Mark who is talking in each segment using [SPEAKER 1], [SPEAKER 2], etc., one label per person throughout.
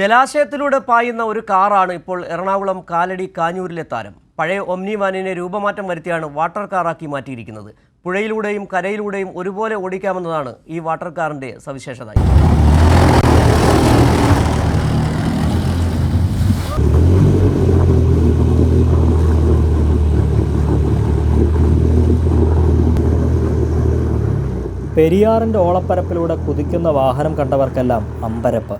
[SPEAKER 1] ജലാശയത്തിലൂടെ പായുന്ന ഒരു കാറാണ് ഇപ്പോൾ എറണാകുളം കാലടി കാഞ്ഞൂരിലെ താരം. പഴയ ഒമ്നി വാനിനെ രൂപമാറ്റം വരുത്തിയാണ് വാട്ടർ കാറാക്കി മാറ്റിയിരിക്കുന്നത്. പുഴയിലൂടെയും കരയിലൂടെയും ഒരുപോലെ ഓടിക്കാമെന്നതാണ് ഈ വാട്ടർ കാറിന്റെ സവിശേഷത.
[SPEAKER 2] പെരിയാറിൻ്റെ ഓളപ്പരപ്പിലൂടെ കുതിക്കുന്ന വാഹനം കണ്ടവർക്കെല്ലാം അമ്പരപ്പ്.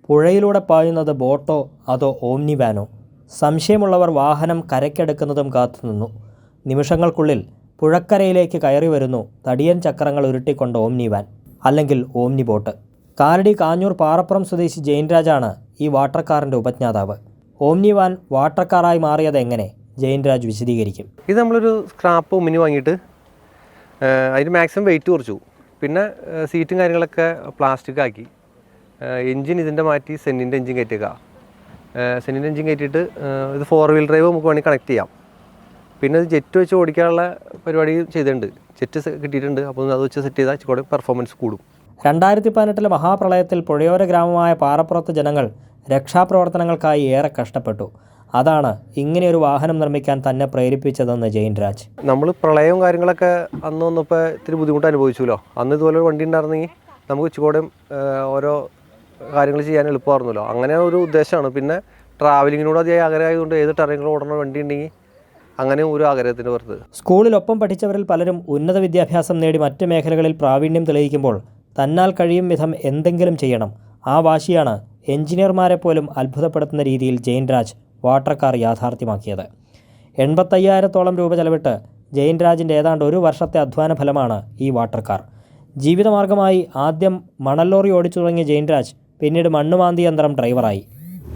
[SPEAKER 2] പുഴയിലൂടെ പായുന്നത് ബോട്ടോ അതോ ഓമ്നി വാനോ? സംശയമുള്ളവർ വാഹനം കരയ്ക്കെടുക്കുന്നതും കാത്തുനിന്നു. നിമിഷങ്ങൾക്കുള്ളിൽ പുഴക്കരയിലേക്ക് കയറി വരുന്നു തടിയൻ ചക്രങ്ങൾ ഉരുട്ടിക്കൊണ്ട് ഓമ്നി വാൻ, അല്ലെങ്കിൽ ഓമ്നി ബോട്ട്. കാലടി കാഞ്ഞൂർ പാറപ്പുറം സ്വദേശി ജയിൻരാജാണ് ഈ വാട്ടർ കാറിൻ്റെ ഉപജ്ഞാതാവ്. ഓമ്നി വാൻ വാട്ടർ കാറായി മാറിയത് എങ്ങനെ? ജയിൻരാജ് വിശദീകരിക്കും.
[SPEAKER 3] ഇത് നമ്മളൊരു സ്ക്രാപ്പ് ഒമ്നി വാങ്ങിയിട്ട് അതിന് മാക്സിമം വെയിറ്റ് കുറച്ചു. പിന്നെ സീറ്റും കാര്യങ്ങളൊക്കെ പ്ലാസ്റ്റിക് ആക്കി. എൻജിൻ ഇതിൻ്റെ മാറ്റി സെന്നിൻ്റെ എൻജിൻ കയറ്റിയേക്കുക. സെന്നിൻ്റെ എൻജിൻ കയറ്റിയിട്ട് ഇത് 4 വീൽ ഡ്രൈവ് നമുക്ക് വേണമെങ്കിൽ കണക്ട് ചെയ്യാം. പിന്നെ ഇത് ജെറ്റ് വെച്ച് ഓടിക്കാനുള്ള പരിപാടി ചെയ്തിട്ടുണ്ട്. ജെറ്റ് കിട്ടിയിട്ടുണ്ട്. അപ്പോൾ അത് വെച്ച് സെറ്റ് ചെയ്താൽ കൂടെ പെർഫോമൻസ് കൂടും.
[SPEAKER 2] 2018 മഹാപ്രളയത്തിൽ പുഴയോര ഗ്രാമമായ പാറപ്പുറത്ത് ജനങ്ങൾ രക്ഷാപ്രവർത്തനങ്ങൾക്കായി ഏറെ കഷ്ടപ്പെട്ടു. അതാണ് ഇങ്ങനെയൊരു വാഹനം നിർമ്മിക്കാൻ തന്നെ പ്രേരിപ്പിച്ചതെന്ന് ജയിൻരാജ്.
[SPEAKER 3] നമ്മൾ പ്രളയവും കാര്യങ്ങളൊക്കെ അന്ന് വന്നപ്പോൾ ഇത്തിരി ബുദ്ധിമുട്ട് അനുഭവിച്ചുല്ലോ. അന്ന് ഇതുപോലെ ഒരു വണ്ടി ഉണ്ടായിരുന്നെങ്കിൽ നമുക്ക് ഇച്ചിരി ഓരോ കാര്യങ്ങൾ ചെയ്യാൻ എളുപ്പമായിരുന്നല്ലോ. അങ്ങനെ ഒരു ഉദ്ദേശമാണ്. പിന്നെ ട്രാവലിങ്ങിനോട് അധികം ആഗ്രഹമായതുകൊണ്ട് ഏത് ടെറങ്ങിലും ഓടുന്ന വണ്ടി ഉണ്ടെങ്കിൽ അങ്ങനെ ഒരു ആഗ്രഹത്തിൻ്റെ പുറത്ത്.
[SPEAKER 2] സ്കൂളിലൊപ്പം പഠിച്ചവരിൽ പലരും ഉന്നത വിദ്യാഭ്യാസം നേടി മറ്റ് മേഖലകളിൽ പ്രാവീണ്യം തെളിയിക്കുമ്പോൾ തന്നാൽ കഴിയും വിധം എന്തെങ്കിലും ചെയ്യണം. ആ വാശിയാണ് എഞ്ചിനീയർമാരെ പോലും അത്ഭുതപ്പെടുത്തുന്ന രീതിയിൽ ജയിൻരാജ് വാട്ടർ കാർ യാഥാർത്ഥ്യമാക്കിയത്. 85,000-ഓളം രൂപ ചെലവിട്ട് ജയിൻരാജിൻ്റെ ഏതാണ്ട് ഒരു വർഷത്തെ അധ്വാന ഫലമാണ് ഈ വാട്ടർ കാർ. ജീവിതമാർഗമായി ആദ്യം മണൽലോറി ഓടിച്ചു തുടങ്ങിയ ജയിൻരാജ് പിന്നീട് മണ്ണുമാന്തി യന്ത്രം ഡ്രൈവറായി.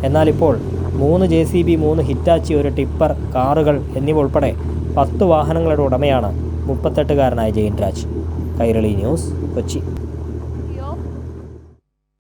[SPEAKER 2] എന്നാൽ ഇപ്പോൾ 3 JCB, 3 ഹിറ്റാച്ചി, 1 ടിപ്പർ, കാറുകൾ എന്നിവ ഉൾപ്പെടെ 10 വാഹനങ്ങളുടെ ഉടമയാണ് 38-കാരനായ ജയിൻരാജ്. കൈരളി ന്യൂസ്, കൊച്ചി.